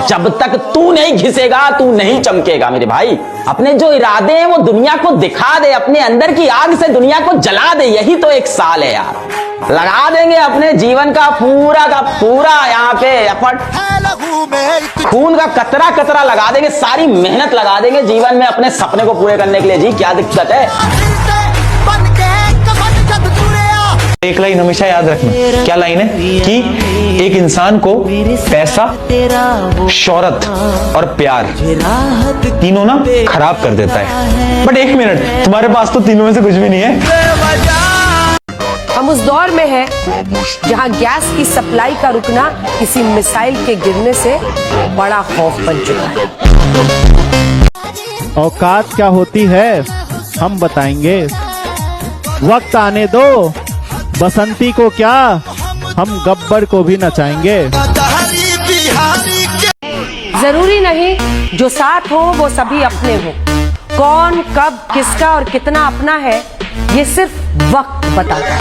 जब तक तू नहीं घिसेगा तू नहीं चमकेगा मेरे भाई। अपने जो इरादे हैं वो दुनिया को दिखा दे, अपने अंदर की आग से दुनिया को जला दे। यही तो एक साल है यार। लगा देंगे अपने जीवन का पूरा यहाँ पे एफर्ट, खून का कतरा कतरा लगा देंगे, सारी मेहनत लगा देंगे जीवन में अपने सपने को पूरे करने के लिए। जी क्या दिक्कत है? एक लाइन हमेशा याद रखना। क्या लाइन है? कि एक इंसान को पैसा, शोहरत और प्यार तीनों ना खराब कर देता है। बट एक मिनट, तुम्हारे पास तो तीनों में से कुछ भी नहीं है। हम उस दौर में हैं जहां गैस की सप्लाई का रुकना किसी मिसाइल के गिरने से बड़ा खौफ बन चुका है। औकात क्या होती है हम बताएंगे, वक्त आने दो। बसंती को क्या, हम गब्बर को भी नचाएंगे। जरूरी नहीं जो साथ हो वो सभी अपने हो। कौन कब किसका और कितना अपना है ये सिर्फ वक्त बताता है।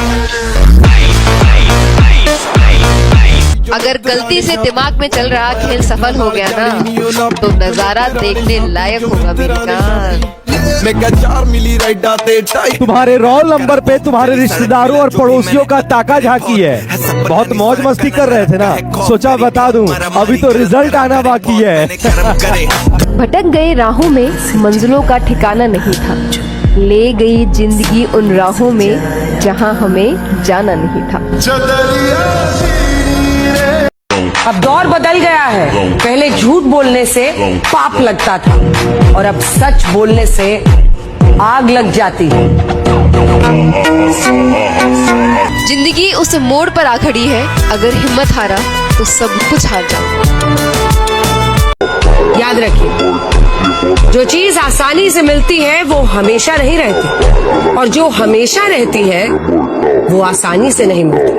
अगर गलती से दिमाग में चल रहा खेल सफल हो गया ना तो नजारा देखने लायक होगा मेरी जान। तुम्हारे रोल नंबर पे तुम्हारे रिश्तेदारों और पड़ोसियों का ताका झाकी है। बहुत मौज मस्ती कर रहे थे ना, सोचा बता दूं, अभी तो रिजल्ट आना बाकी है। भटक गए राहों में मंजिलों का ठिकाना नहीं था, ले गई जिंदगी उन राहों में जहां हमें जाना नहीं था। अब दौर बदल गया है। पहले झूठ बोलने से पाप लगता था और अब सच बोलने से आग लग जाती है। जिंदगी उस मोड़ पर आ खड़ी है, अगर हिम्मत हारा तो सब कुछ हार जाओ। याद रखिए, जो चीज आसानी से मिलती है वो हमेशा नहीं रहती, और जो हमेशा रहती है वो आसानी से नहीं मिलती।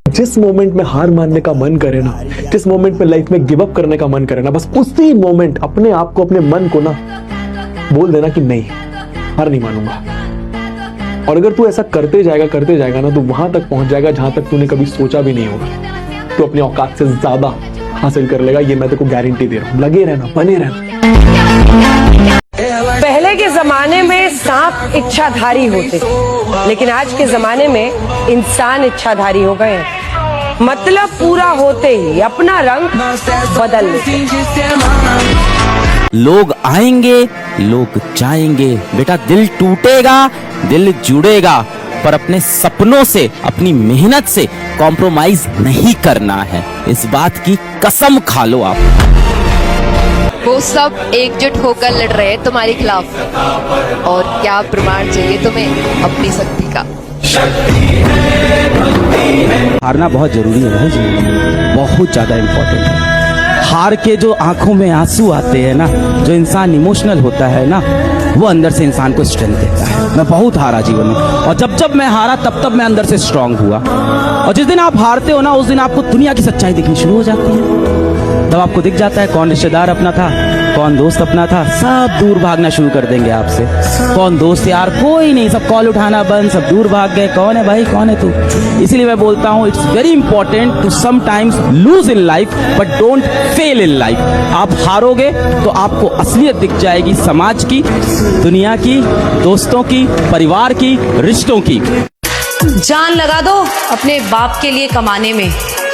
जिस मोमेंट में हार मानने का मन करे ना, जिस मोमेंट में लाइफ में गिव अप करने का मन करे ना, बस उसी मोमेंट अपने आप को, अपने मन को ना बोल देना कि नहीं, हार नहीं मानूंगा। और अगर तू ऐसा करते जाएगा ना, तो वहां तक पहुंच जाएगा जहां तक तूने कभी सोचा भी नहीं होगा। तो अपने औकात से ज्यादा हासिल कर लेगा, ये मैं तेरे को गारंटी दे रहा हूं। लगे रहना, बने रहना। पहले के जमाने में सांप इच्छाधारी होते थे, लेकिन आज के जमाने में इंसान इच्छाधारी हो गए हैं। मतलब पूरा होते ही अपना रंग बदल लेते। लोग आएंगे, लोग जाएंगे, बेटा दिल टूटेगा, दिल जुड़ेगा, पर अपने सपनों से, अपनी मेहनत से कॉम्प्रोमाइज नहीं करना है। इस बात की कसम खा लो आप। वो सब एकजुट होकर लड़ रहे हैं तुम्हारे खिलाफ, और क्या प्रमाण चाहिए तुम्हें अपनी शक्ति का। हारना बहुत जरूरी है भाई जी, बहुत ज्यादा इम्पोर्टेंट है। हार के जो आंखों में आंसू आते हैं ना, जो इंसान इमोशनल होता है ना, वो अंदर से इंसान को स्ट्रेंथ देता है। मैं बहुत हारा जीवन में, और जब मैं हारा तब मैं अंदर से स्ट्रांग हुआ। और जिस दिन आप हारते हो ना, उस दिन आपको दुनिया की सच्चाई दिखनी शुरू हो जाती है। तब आपको दिख जाता है कौन रिश्तेदार अपना था, कौन दोस्त अपना था। सब दूर भागना शुरू कर देंगे आपसे। कौन दोस्त यार, कोई नहीं, सब कॉल उठाना बंद, सब दूर भाग गए। कौन है भाई, कौन है तू? इसीलिए मैं बोलता हूँ, it's very important to sometimes lose in life but don't fail in life. आप हारोगे तो आपको असलियत दिख जाएगी, समाज की, दुनिया की, दोस्तों की, परिवार की, रिश्तों की। जान लगा दो अपने बाप के लिए कमाने में,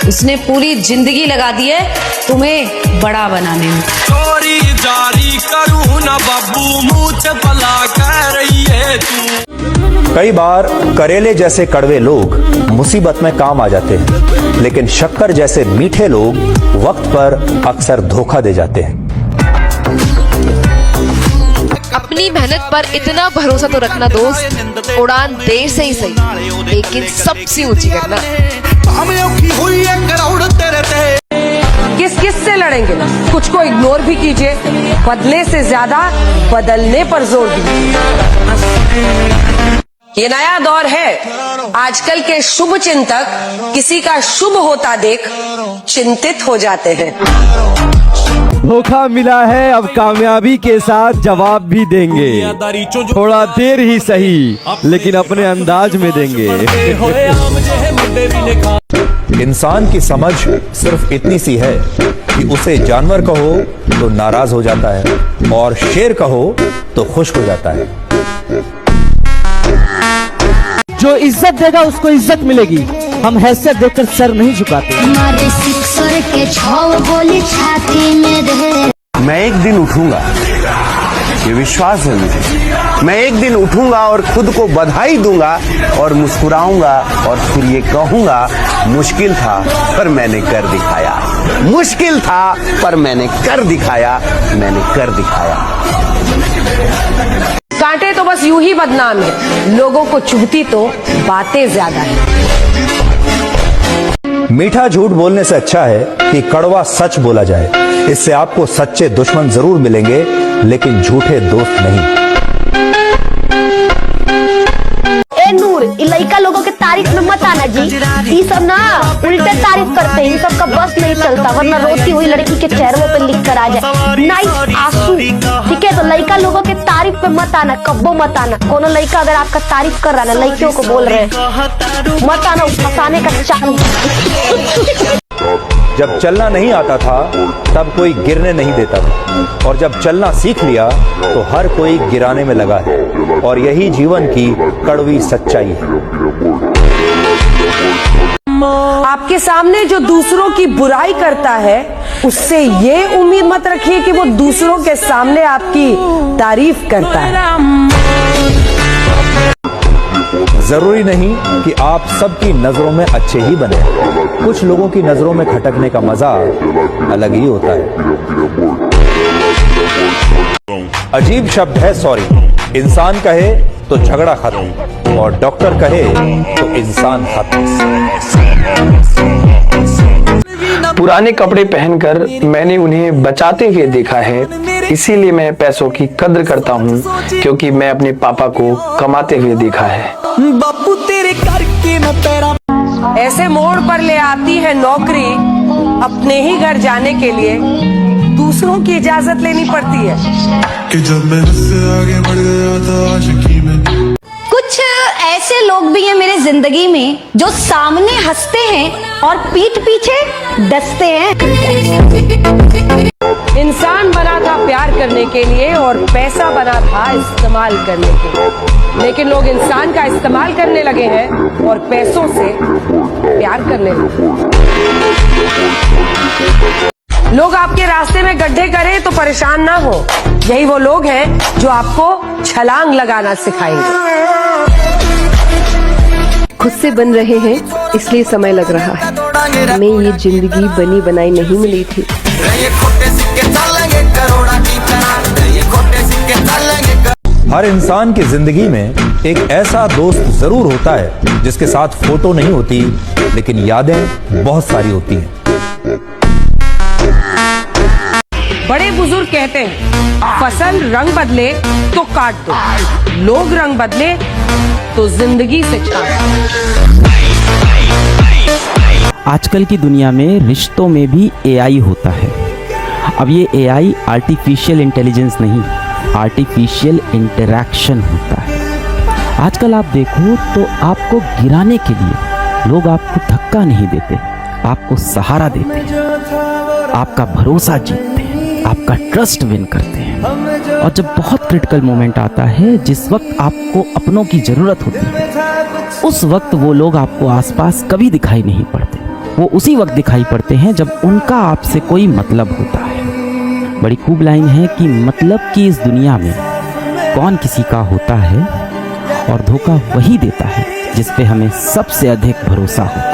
उसने पूरी जिंदगी लगा दी है तुम्हें बड़ा बनाने में। चोरी जारी करूं ना बाबू, मुझ भला कह रही है तू। कई बार करेले जैसे कड़वे लोग मुसीबत में काम आ जाते हैं, लेकिन शक्कर जैसे मीठे लोग वक्त पर अक्सर धोखा दे जाते हैं। अपनी मेहनत पर इतना भरोसा तो रखना दोस्त, उड़ान देर से ही सही लेकिन सबसे ऊंची करना। किस से लड़ेंगे, कुछ को इग्नोर भी कीजिए, बदले से ज्यादा बदलने पर जोर दीजिए। ये नया दौर है। आजकल के शुभ चिंतक किसी का शुभ होता देख चिंतित हो जाते हैं। धोखा मिला है, अब कामयाबी के साथ जवाब भी देंगे। थोड़ा देर ही सही, लेकिन अपने अंदाज में देंगे। इंसान की समझ सिर्फ इतनी सी है कि उसे जानवर कहो तो नाराज हो जाता है और शेर कहो तो खुश हो जाता है। जो इज्जत देगा उसको इज्जत मिलेगी। हम हैसियत देखकर सर नहीं झुकाते। मारे सिक्सर के 6 गोली छाती में दे। मैं एक दिन उठूंगा, ये विश्वास है मुझे। मैं एक दिन उठूंगा और खुद को बधाई दूंगा और मुस्कुराऊंगा और फिर ये कहूंगा मुश्किल था पर मैंने कर दिखाया, मुश्किल था पर मैंने कर दिखाया, मैंने कर दिखाया। कांटे तो बस यूं ही बदनाम है, लोगों को चुभती तो बातें ज्यादा है। मीठा झूठ बोलने से अच्छा है कि कड़वा सच बोला जाए। इससे आपको सच्चे दुश्मन जरूर मिलेंगे लेकिन झूठे दोस्त नहीं। नूर लड़का लोगों के तारीफ में मत आना जी, ये सब ना उल्टे तारीफ करते हैं, इन सब का बस नहीं चलता, वरना रोती हुई लड़की के चेहरों पे लिख कर आ जाए नाइस आंसू। ठीक है, तो लड़का लोगों के तारीफ पे मत आना, कब्बो मत आना। कोनो लड़का अगर आपका तारीफ कर रहा है, लड़कियों को बोल रहे हैं मत आना, फंसाने का चालू। जब चलना नहीं आता था तब कोई गिरने नहीं देता था, और जब चलना सीख लिया तो हर कोई गिराने में लगा है, और यही जीवन की कड़वी सच्चाई है। आपके सामने जो दूसरों की बुराई करता है, उससे ये उम्मीद मत रखिए कि वो दूसरों के सामने आपकी तारीफ करता है। जरूरी नहीं कि आप सबकी नजरों में अच्छे ही बने। कुछ लोगों की नजरों में खटकने का मजा अलग ही होता है। अजीब शब्द है सॉरी। इंसान कहे तो झगड़ा खत्म, और डॉक्टर कहे तो इंसान खत्म। पुराने कपड़े पहनकर मैंने उन्हें बचाते हुए देखा है, इसीलिए मैं पैसों की कद्र करता हूँ, क्योंकि मैं अपने पापा को कमाते हुए देखा है। बापू तेरे करके न पैरा। ऐसे मोड़ पर ले आती है नौकरी, अपने ही घर जाने के लिए दूसरों की इजाजत लेनी पड़ती है। कि जब मैं उससे आगे बढ़ गया था आशिकी में। कुछ ऐसे लोग भी हैं मेरे जिंदगी में जो सामने हंसते हैं और पीठ पीछे डसते हैं। इंसान बना था प्यार करने के लिए और पैसा बना था इस्तेमाल करने के लिए, लेकिन लोग इंसान का इस्तेमाल करने लगे हैं और पैसों से प्यार करने लगे। लोग आपके रास्ते में गड्ढे करें तो परेशान ना हो, यही वो लोग हैं जो आपको छलांग लगाना सिखाएंगे। खुद से बन रहे हैं इसलिए समय लग रहा है, हमें ये जिंदगी बनी बनाई नहीं मिली थी। हर इंसान की जिंदगी में एक ऐसा दोस्त जरूर होता है जिसके साथ फोटो नहीं होती लेकिन यादें बहुत सारी होती हैं। बड़े बुजुर्ग कहते हैं फसल रंग बदले तो काट दो, लोग रंग बदले तो जिंदगी से छाट। आजकल की दुनिया में रिश्तों में भी एआई होता है। अब ये एआई आर्टिफिशियल इंटेलिजेंस नहीं, आर्टिफिशियल इंटरैक्शन होता है। आजकल आप देखो तो आपको गिराने के लिए लोग आपको धक्का नहीं देते, आपको सहारा देते हैं, आपका भरोसा जीतते हैं, आपका ट्रस्ट विन करते हैं। और जब बहुत क्रिटिकल मोमेंट आता है, जिस वक्त आपको अपनों की जरूरत होती है, उस वक्त वो लोग आपको आसपास कभी दिखाई नहीं पड़ते। वो उसी वक्त दिखाई पड़ते हैं जब उनका आपसे कोई मतलब होता है। बड़ी खूब लाइन है कि मतलब की इस दुनिया में कौन किसी का होता है, और धोखा वही देता है जिस पे हमें सबसे अधिक भरोसा हो।